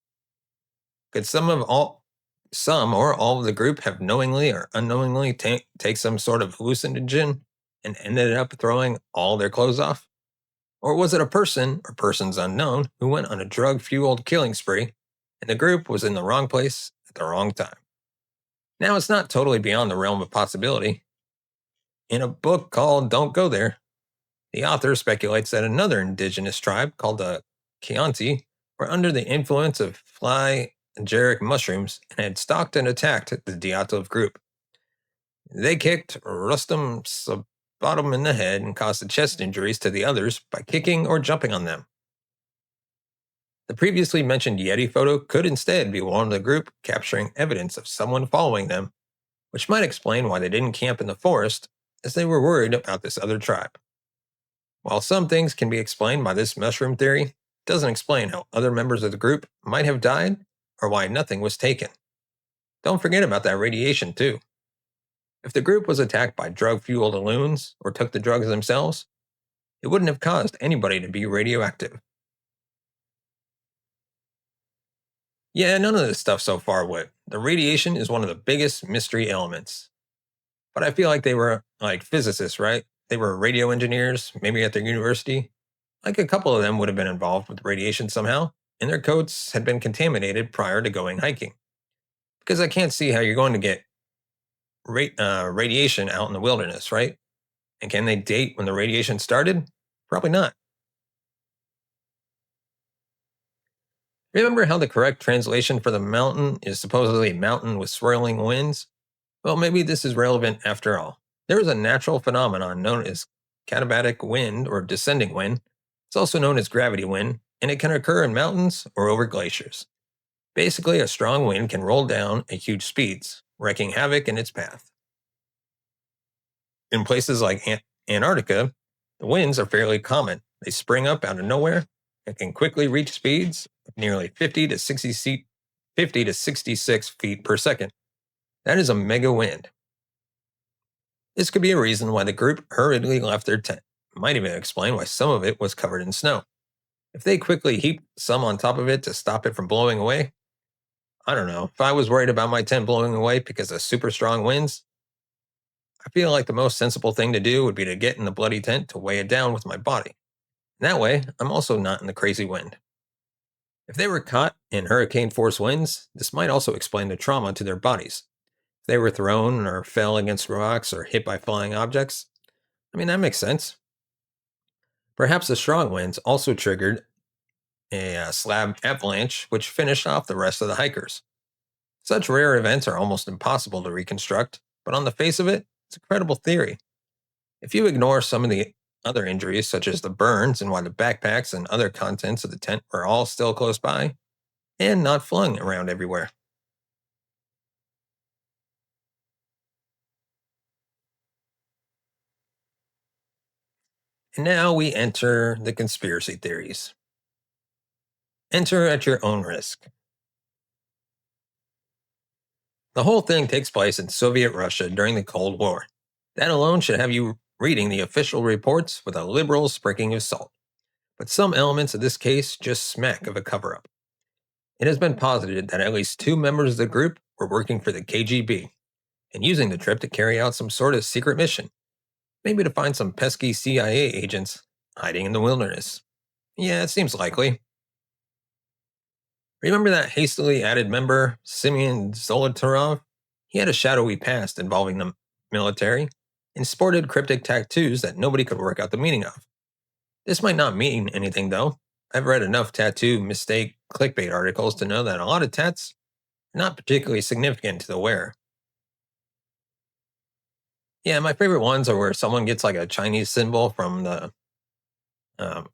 S2: Could some or all of the group have knowingly or unknowingly take some sort of hallucinogen and ended up throwing all their clothes off? Or was it a person or persons unknown who went on a drug-fueled killing spree and the group was in the wrong place at the wrong time? Now, it's not totally beyond the realm of possibility. In a book called Don't Go There, the author speculates that another indigenous tribe called the Chianti were under the influence of flagellaric mushrooms and had stalked and attacked the Dyatlov group. They kicked Rustam Sabatum in the head and caused chest injuries to the others by kicking or jumping on them. The previously mentioned Yeti photo could instead be one of the group capturing evidence of someone following them, which might explain why they didn't camp in the forest, as they were worried about this other tribe. While some things can be explained by this mushroom theory, it doesn't explain how other members of the group might have died or why nothing was taken. Don't forget about that radiation, too. If the group was attacked by drug-fueled loons or took the drugs themselves, it wouldn't have caused anybody to be radioactive. Yeah, none of this stuff so far would. The radiation is one of the biggest mystery elements. But I feel like they were like physicists, right? They were radio engineers, maybe at their university. Like a couple of them would have been involved with radiation somehow, and their coats had been contaminated prior to going hiking. Because I can't see how you're going to get radiation out in the wilderness, right? And can they date when the radiation started? Probably not. Remember how the correct translation for the mountain is supposedly mountain with swirling winds? Well, maybe this is relevant after all. There is a natural phenomenon known as katabatic wind or descending wind. It's also known as gravity wind, and it can occur in mountains or over glaciers. Basically, a strong wind can roll down at huge speeds, wreaking havoc in its path. In places like Antarctica, the winds are fairly common. They spring up out of nowhere and can quickly reach speeds of nearly 50 to 66 feet per second. That is a mega wind. This could be a reason why the group hurriedly left their tent. It might even explain why some of it was covered in snow. If they quickly heaped some on top of it to stop it from blowing away, I don't know. If I was worried about my tent blowing away because of super strong winds, I feel like the most sensible thing to do would be to get in the bloody tent to weigh it down with my body. That way, I'm also not in the crazy wind. If they were caught in hurricane force winds, this might also explain the trauma to their bodies. If they were thrown or fell against rocks or hit by flying objects, that makes sense. Perhaps the strong winds also triggered a slab avalanche, which finished off the rest of the hikers. Such rare events are almost impossible to reconstruct, but on the face of it, it's a credible theory. If you ignore some of the other injuries, such as the burns and why the backpacks and other contents of the tent were all still close by and not flung around everywhere. And now we enter the conspiracy theories. Enter at your own risk. The whole thing takes place in Soviet Russia during the Cold War. That alone should have you reading the official reports with a liberal sprinkling of salt. But some elements of this case just smack of a cover up. It has been posited that at least 2 members of the group were working for the KGB and using the trip to carry out some sort of secret mission, maybe to find some pesky CIA agents hiding in the wilderness. Yeah, it seems likely. Remember that hastily added member, Simeon Zolotarov? He had a shadowy past involving the military and sported cryptic tattoos that nobody could work out the meaning of. This might not mean anything, though. I've read enough tattoo mistake clickbait articles to know that a lot of tats are not particularly significant to the wearer. Yeah, my favorite ones are where someone gets like a Chinese symbol from the um,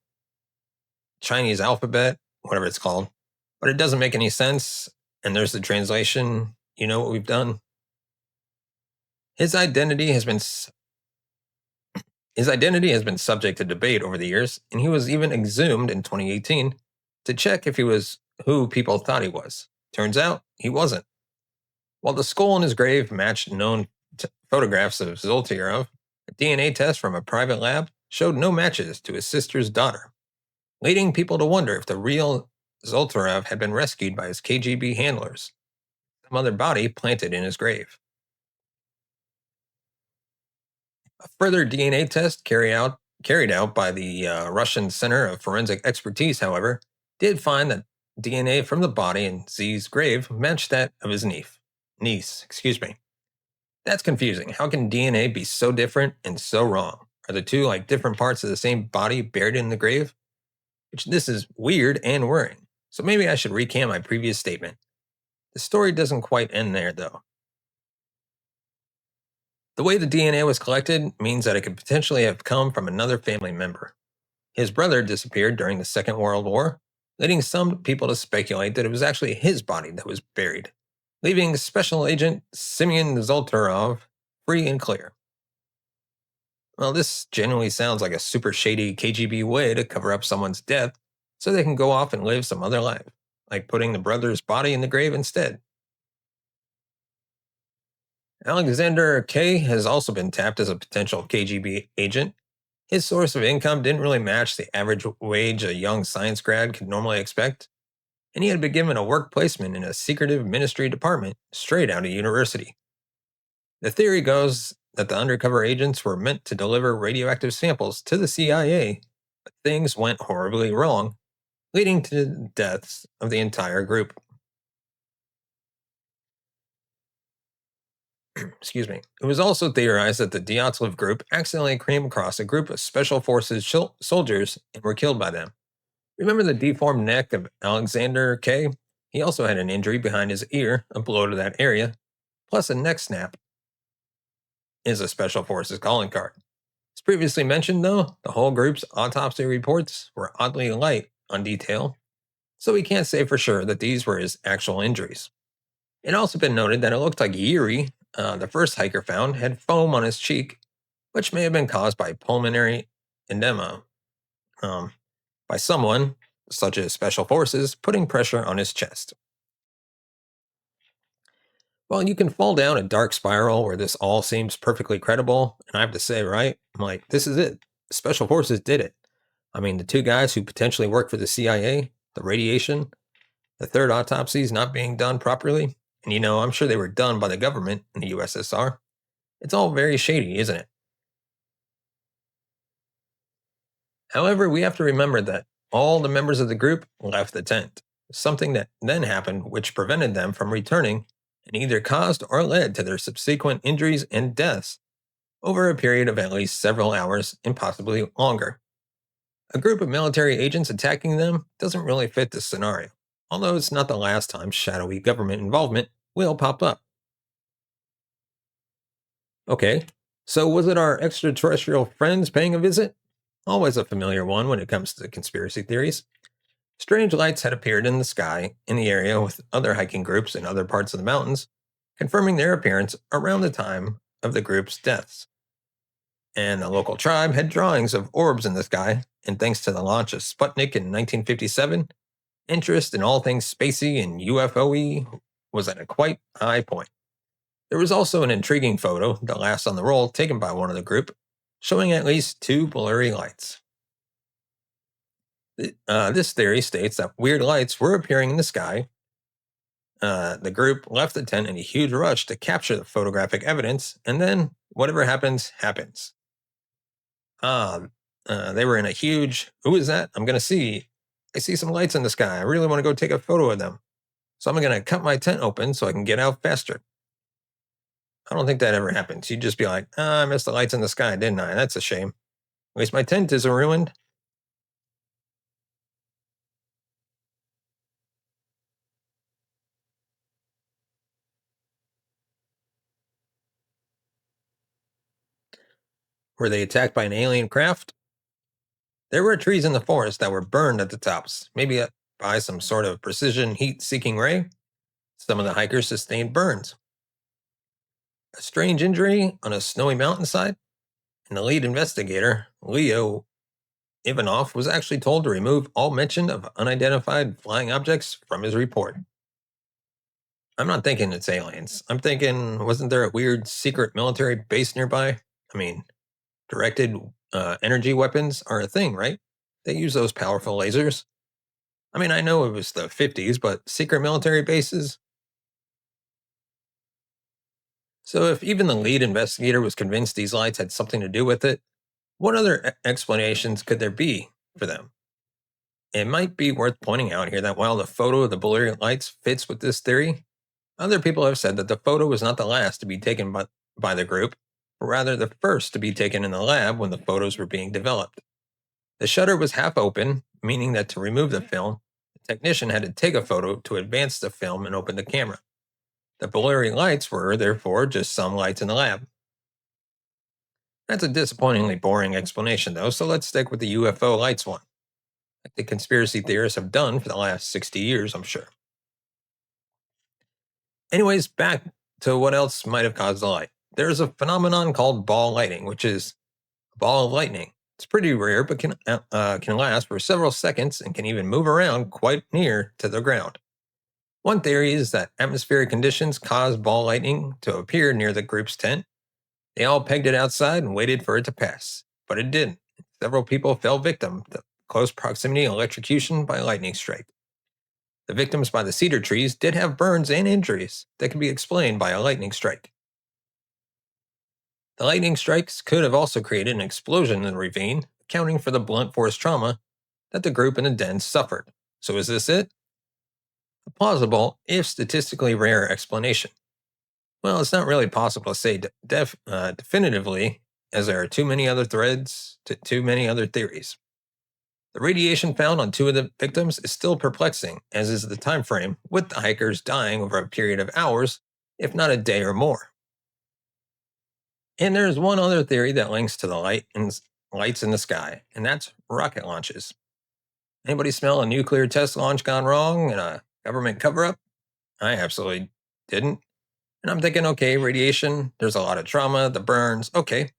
S2: Chinese alphabet, whatever it's called, but it doesn't make any sense. And there's the translation. You know what we've done? His identity has been subject to debate over the years, and he was even exhumed in 2018 to check if he was who people thought he was. Turns out he wasn't. While the skull in his grave matched known photographs of Zoltyrov, a DNA test from a private lab showed no matches to his sister's daughter, leading people to wonder if the real Zoltyrov had been rescued by his KGB handlers, some other body planted in his grave. A further DNA test carried out by the Russian Center of Forensic Expertise, however, did find that DNA from the body in Z's grave matched that of his niece. That's confusing. How can DNA be so different and so wrong? Are the two like different parts of the same body buried in the grave? This is weird and worrying. So maybe I should recant my previous statement. The story doesn't quite end there, though. The way the DNA was collected means that it could potentially have come from another family member. His brother disappeared during the Second World War, leading some people to speculate that it was actually his body that was buried, leaving Special Agent Simeon Zoltarov free and clear. Well, this genuinely sounds like a super shady KGB way to cover up someone's death so they can go off and live some other life, like putting the brother's body in the grave instead. Alexander K. has also been tapped as a potential KGB agent. His source of income didn't really match the average wage a young science grad could normally expect, and he had been given a work placement in a secretive ministry department straight out of university. The theory goes that the undercover agents were meant to deliver radioactive samples to the CIA, but things went horribly wrong, leading to the deaths of the entire group. Excuse me. It was also theorized that the Dyatlov group accidentally came across a group of special forces soldiers and were killed by them. Remember the deformed neck of Alexander K? He also had an injury behind his ear, a blow to that area, plus a neck snap is a Special Forces calling card. As previously mentioned, though, the whole group's autopsy reports were oddly light on detail, so we can't say for sure that these were his actual injuries. It also been noted that it looked like Yuri, the first hiker found, had foam on his cheek, which may have been caused by pulmonary edema, by someone, such as Special Forces, putting pressure on his chest. Well, you can fall down a dark spiral where this all seems perfectly credible, and I have to say, right? I'm like, this is it. Special Forces did it. I mean, the two guys who potentially worked for the CIA, the radiation, the third autopsies not being done properly, and I'm sure they were done by the government in the USSR. It's all very shady, isn't it? However, we have to remember that all the members of the group left the tent, something that then happened which prevented them from returning and either caused or led to their subsequent injuries and deaths over a period of at least several hours and possibly longer. A group of military agents attacking them doesn't really fit this scenario, although it's not the last time shadowy government involvement will pop up. Okay, so was it our extraterrestrial friends paying a visit? Always a familiar one when it comes to conspiracy theories. Strange lights had appeared in the sky in the area with other hiking groups in other parts of the mountains, confirming their appearance around the time of the group's deaths. And the local tribe had drawings of orbs in the sky, and thanks to the launch of Sputnik in 1957, interest in all things spacey and UFO-y was at a quite high point. There was also an intriguing photo, the last on the roll, taken by one of the group, showing at least two blurry lights. This theory states that weird lights were appearing in the sky. The group left the tent in a huge rush to capture the photographic evidence, and then whatever happens, happens. They were in a huge, who is that? I'm going to see. I see some lights in the sky. I really want to go take a photo of them. So I'm going to cut my tent open so I can get out faster. I don't think that ever happens. You'd just be like, I missed the lights in the sky, didn't I? That's a shame. At least my tent isn't ruined. Were they attacked by an alien craft? There were trees in the forest that were burned at the tops, maybe by some sort of precision heat-seeking ray. Some of the hikers sustained burns. A strange injury on a snowy mountainside, and the lead investigator, Leo Ivanov, was actually told to remove all mention of unidentified flying objects from his report. I'm not thinking it's aliens. I'm thinking, wasn't there a weird secret military base nearby? I mean, directed energy weapons are a thing, right? They use those powerful lasers. I mean, I know it was the 50s, but secret military bases? So if even the lead investigator was convinced these lights had something to do with it, what other explanations could there be for them? It might be worth pointing out here that while the photo of the blurry lights fits with this theory, other people have said that the photo was not the last to be taken by the group, but rather the first to be taken in the lab when the photos were being developed. The shutter was half open, meaning that to remove the film, the technician had to take a photo to advance the film and open the camera. The blurry lights were, therefore, just some lights in the lab. That's a disappointingly boring explanation, though, so let's stick with the UFO lights one, like the conspiracy theorists have done for the last 60 years, I'm sure. Anyways, back to what else might have caused the light. There's a phenomenon called ball lightning, which is a ball of lightning. It's pretty rare, but can last for several seconds and can even move around quite near to the ground. One theory is that atmospheric conditions caused ball lightning to appear near the group's tent. They all pegged it outside and waited for it to pass, but it didn't. Several people fell victim to close proximity electrocution by lightning strike. The victims by the cedar trees did have burns and injuries that could be explained by a lightning strike. The lightning strikes could have also created an explosion in the ravine, accounting for the blunt force trauma that the group in the den suffered. So is this it? A plausible, if statistically rare explanation. Well, it's not really possible to say definitively, as there are too many other threads to too many other theories. The radiation found on two of the victims is still perplexing, as is the time frame, with the hikers dying over a period of hours, if not a day or more. And there's one other theory that links to the lights in the sky, and that's rocket launches. Anybody smell a nuclear test launch gone wrong and a government cover-up? I absolutely didn't. And I'm thinking, okay, radiation, there's a lot of trauma, the burns, okay.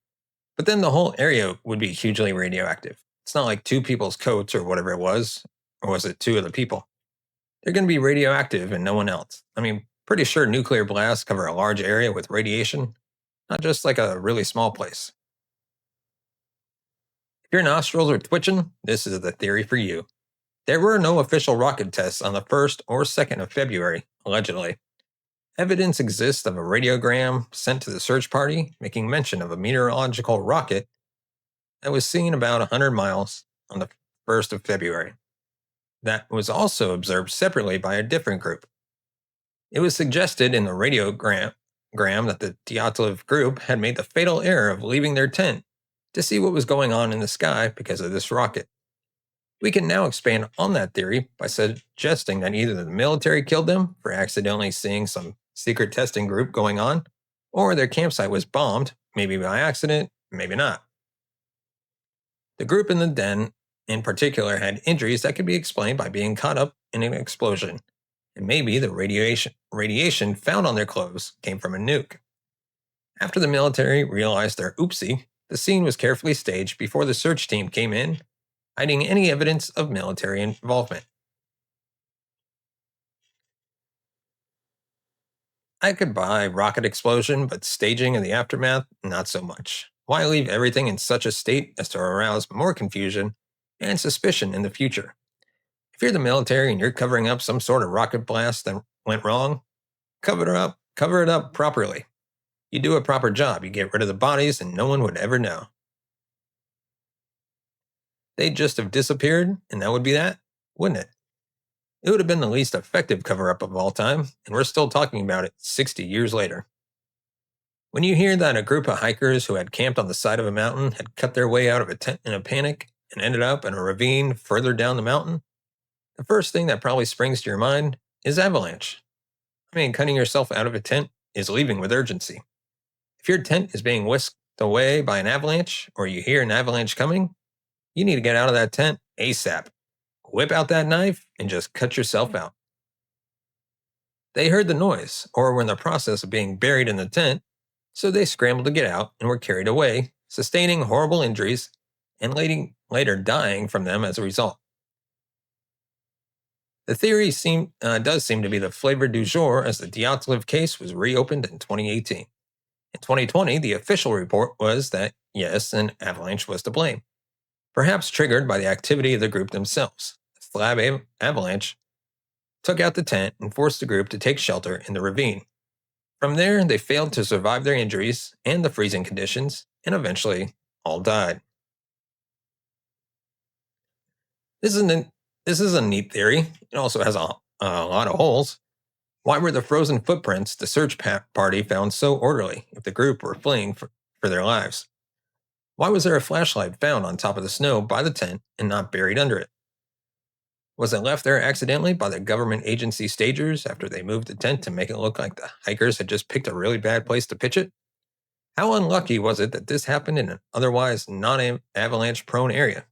S2: But then the whole area would be hugely radioactive. It's not like two people's coats or whatever it was, or was it two of the people? They're going to be radioactive and no one else. I mean, pretty sure nuclear blasts cover a large area with radiation, not just like a really small place. If your nostrils are twitching, this is the theory for you. There were no official rocket tests on the 1st or 2nd of February, allegedly. Evidence exists of a radiogram sent to the search party making mention of a meteorological rocket that was seen about 100 miles on the 1st of February. That was also observed separately by a different group. It was suggested in the radiogram that the Dyatlov group had made the fatal error of leaving their tent to see what was going on in the sky because of this rocket. We can now expand on that theory by suggesting that either the military killed them for accidentally seeing some secret testing group going on, or their campsite was bombed, maybe by accident, maybe not. The group in the den, in particular, had injuries that could be explained by being caught up in an explosion, and maybe the radiation found on their clothes came from a nuke. After the military realized their oopsie, the scene was carefully staged before the search team came in, hiding any evidence of military involvement. I could buy rocket explosion, but staging and the aftermath, not so much. Why leave everything in such a state as to arouse more confusion and suspicion in the future? If you're the military and you're covering up some sort of rocket blast that went wrong, cover it up properly. You do a proper job, you get rid of the bodies and no one would ever know. They'd just have disappeared and that would be that, wouldn't it? It would have been the least effective cover-up of all time, and we're still talking about it 60 years later. When you hear that a group of hikers who had camped on the side of a mountain had cut their way out of a tent in a panic and ended up in a ravine further down the mountain, the first thing that probably springs to your mind is avalanche. I mean, cutting yourself out of a tent is leaving with urgency. If your tent is being whisked away by an avalanche, or you hear an avalanche coming, you need to get out of that tent ASAP. Whip out that knife and just cut yourself out. They heard the noise, or were in the process of being buried in the tent, so they scrambled to get out and were carried away, sustaining horrible injuries and later dying from them as a result. The theory does seem to be the flavor du jour as the Dyatlov case was reopened in 2018. In 2020, the official report was that, yes, an avalanche was to blame, perhaps triggered by the activity of the group themselves. The slab avalanche took out the tent and forced the group to take shelter in the ravine. From there, they failed to survive their injuries and the freezing conditions, and eventually all died. This is a neat theory. It also has a lot of holes. Why were the frozen footprints the search party found so orderly if the group were fleeing for their lives? Why was there a flashlight found on top of the snow by the tent and not buried under it? Was it left there accidentally by the government agency stagers after they moved the tent to make it look like the hikers had just picked a really bad place to pitch it? How unlucky was it that this happened in an otherwise non-avalanche prone area?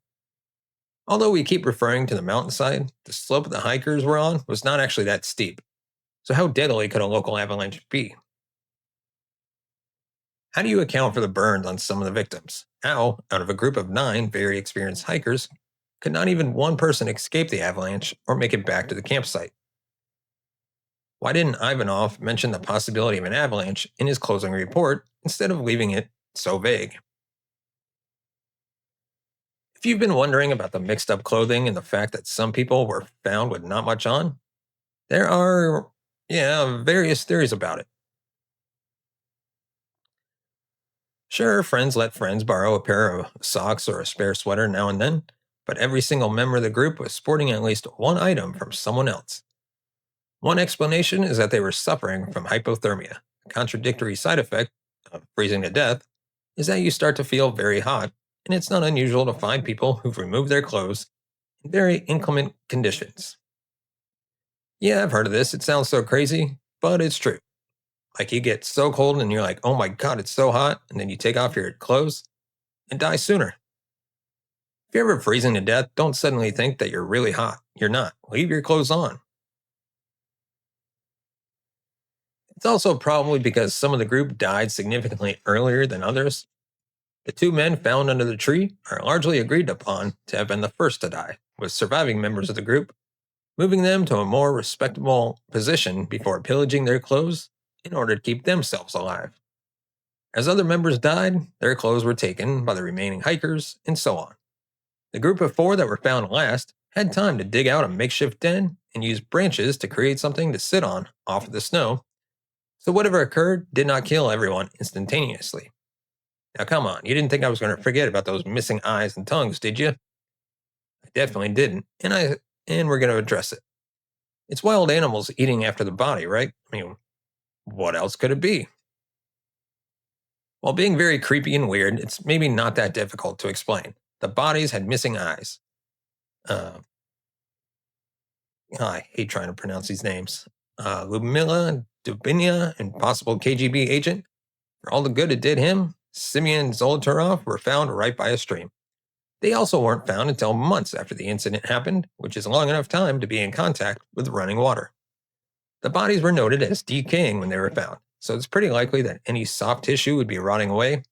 S2: Although we keep referring to the mountainside, the slope the hikers were on was not actually that steep. So how deadly could a local avalanche be? How do you account for the burns on some of the victims? How, out of a group of 9 very experienced hikers, could not even one person escape the avalanche or make it back to the campsite? Why didn't Ivanov mention the possibility of an avalanche in his closing report instead of leaving it so vague? If you've been wondering about the mixed up clothing and the fact that some people were found with not much on, there are, various theories about it. Sure, friends let friends borrow a pair of socks or a spare sweater now and then, but every single member of the group was sporting at least one item from someone else. One explanation is that they were suffering from hypothermia. A contradictory side effect of freezing to death is that you start to feel very hot, and it's not unusual to find people who've removed their clothes very inclement conditions. Yeah, I've heard of this. It sounds so crazy, but it's true. Like you get so cold and you're like, oh my God, it's so hot. And then you take off your clothes and die sooner. If you're ever freezing to death, don't suddenly think that you're really hot. You're not. Leave your clothes on. It's also probably because some of the group died significantly earlier than others. The two men found under the tree are largely agreed upon to have been the first to die, with surviving members of the group moving them to a more respectable position before pillaging their clothes in order to keep themselves alive. As other members died, their clothes were taken by the remaining hikers, and so on. The group of four that were found last had time to dig out a makeshift den and use branches to create something to sit on off of the snow, so whatever occurred did not kill everyone instantaneously. Now come on, you didn't think I was going to forget about those missing eyes and tongues, did you? I definitely didn't, and we're going to address it. It's wild animals eating after the body, right? I mean, what else could it be? While being very creepy and weird, it's maybe not that difficult to explain. The bodies had missing eyes. I hate trying to pronounce these names. Ludmila Dubinia and possible KGB agent. For all the good it did him, Simeon Zolotarov were found right by a stream. They also weren't found until months after the incident happened, which is long enough time to be in contact with running water. The bodies were noted as decaying when they were found, so it's pretty likely that any soft tissue would be rotting away,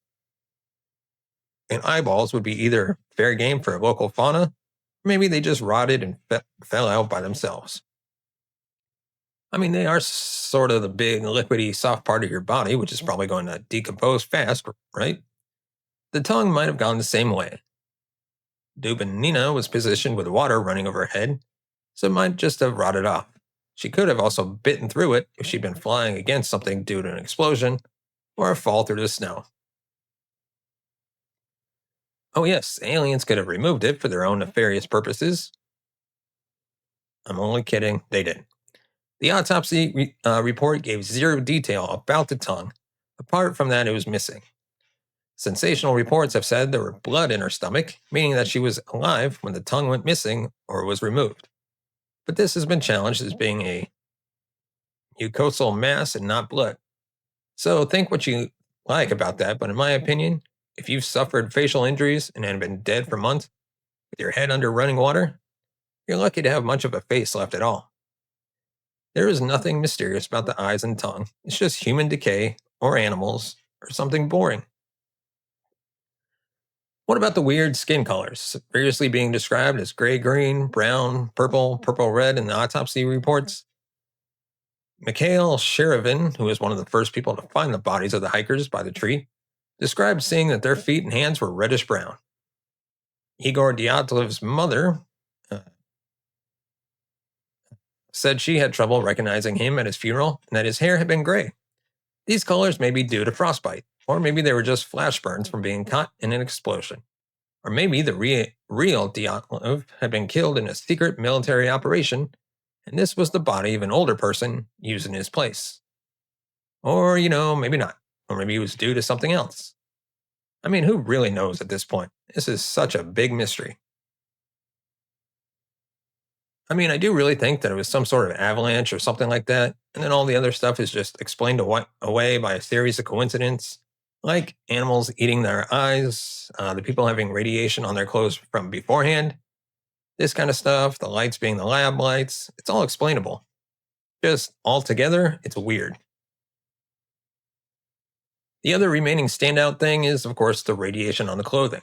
S2: and eyeballs would be either fair game for local fauna, or maybe they just rotted and fell out by themselves. I mean, they are sort of the big, liquidy, soft part of your body, which is probably going to decompose fast, right? The tongue might have gone the same way. Dubinina was positioned with water running over her head, so it might just have rotted off. She could have also bitten through it if she'd been flying against something due to an explosion or a fall through the snow. Oh yes, aliens could have removed it for their own nefarious purposes. I'm only kidding, they didn't. The autopsy report gave zero detail about the tongue. Apart from that, it was missing. Sensational reports have said there were blood in her stomach, meaning that she was alive when the tongue went missing or was removed. But this has been challenged as being a mucosal mass and not blood. So think what you like about that, but in my opinion, if you've suffered facial injuries and have been dead for months with your head under running water, you're lucky to have much of a face left at all. There is nothing mysterious about the eyes and tongue. It's just human decay, or animals, or something boring. What about the weird skin colors, variously being described as gray-green, brown, purple, purple-red in the autopsy reports? Mikhail Sherevin, who was one of the first people to find the bodies of the hikers by the tree, described seeing that their feet and hands were reddish-brown. Igor Dyatlov's mother said she had trouble recognizing him at his funeral and that his hair had been gray. These colors may be due to frostbite, or maybe they were just flash burns from being caught in an explosion. Or maybe the real Dyatlov had been killed in a secret military operation, and this was the body of an older person used in his place. Or, maybe not. Or maybe it was due to something else. I mean, who really knows at this point? This is such a big mystery. I mean, I do really think that it was some sort of avalanche or something like that, and then all the other stuff is just explained away by a series of coincidences, like animals eating their eyes, the people having radiation on their clothes from beforehand, this kind of stuff, the lights being the lab lights. It's all explainable. Just altogether, it's weird. The other remaining standout thing is, of course, the radiation on the clothing.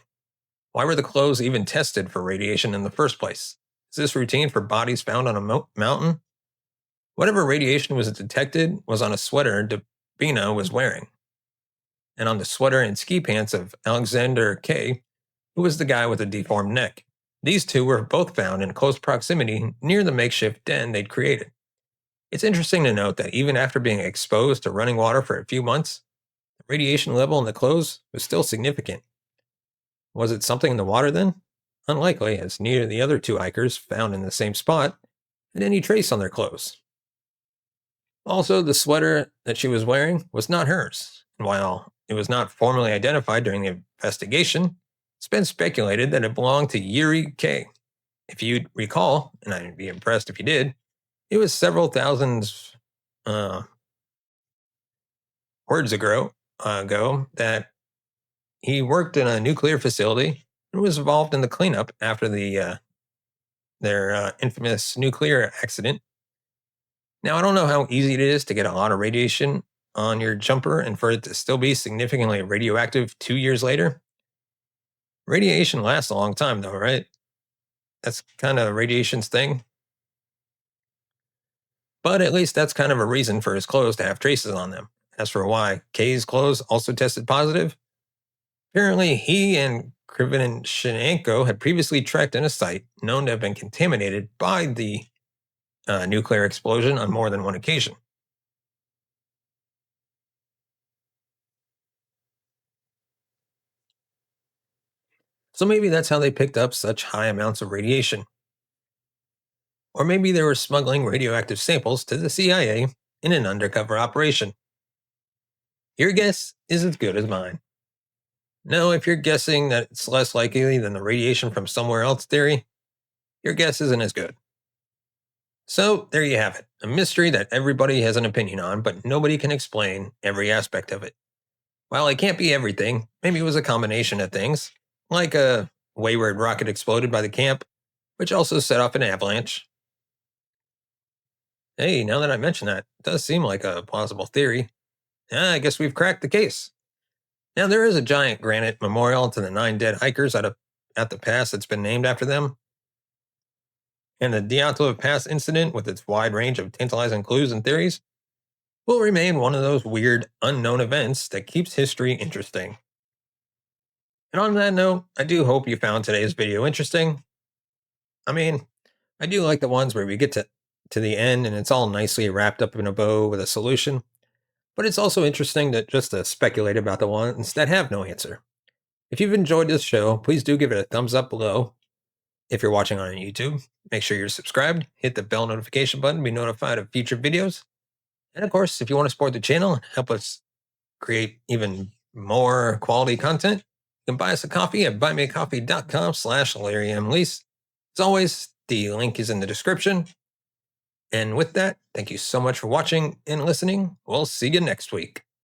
S2: Why were the clothes even tested for radiation in the first place? Is this routine for bodies found on a mountain? Whatever radiation was detected was on a sweater Dubina was wearing, and on the sweater and ski pants of Alexander K., who was the guy with the deformed neck. These two were both found in close proximity near the makeshift den they'd created. It's interesting to note that even after being exposed to running water for a few months, the radiation level in the clothes was still significant. Was it something in the water then? Unlikely, as neither of the other two hikers found in the same spot had any trace on their clothes. Also, the sweater that she was wearing was not hers, and while it was not formally identified during the investigation, it's been speculated that it belonged to Yuri K., if you recall, and I'd be impressed if you did, it was several thousands words ago that he worked in a nuclear facility and was involved in the cleanup after their infamous nuclear accident. Now, I don't know how easy it is to get a lot of radiation on your jumper and for it to still be significantly radioactive 2 years later. Radiation lasts a long time, though, right? That's kind of radiation's thing. But at least that's kind of a reason for his clothes to have traces on them. As for why Kay's clothes also tested positive, apparently he and Krivonishenko had previously trekked in a site known to have been contaminated by the nuclear explosion on more than one occasion. So maybe that's how they picked up such high amounts of radiation. Or maybe they were smuggling radioactive samples to the CIA in an undercover operation. Your guess is as good as mine. Now, if you're guessing that it's less likely than the radiation from somewhere else theory, your guess isn't as good. So, there you have it, a mystery that everybody has an opinion on, but nobody can explain every aspect of it. While it can't be everything, maybe it was a combination of things, like a wayward rocket exploded by the camp, which also set off an avalanche. Hey, now that I mention that, it does seem like a plausible theory. I guess we've cracked the case. Now, there is a giant granite memorial to the 9 dead hikers at the pass that's been named after them. And the Dyatlov Pass incident, with its wide range of tantalizing clues and theories, will remain one of those weird, unknown events that keeps history interesting. And on that note, I do hope you found today's video interesting. I mean, I do like the ones where we get to the end and it's all nicely wrapped up in a bow with a solution. But it's also interesting to speculate about the ones that have no answer. If you've enjoyed this show, please do give it a thumbs up below. If you're watching on YouTube, make sure you're subscribed, hit the bell notification button to be notified of future videos. And of course, if you want to support the channel and help us create even more quality content, you can buy us a coffee at buymeacoffee.com/LarryMLease. As always, the link is in the description. And with that, thank you so much for watching and listening. We'll see you next week.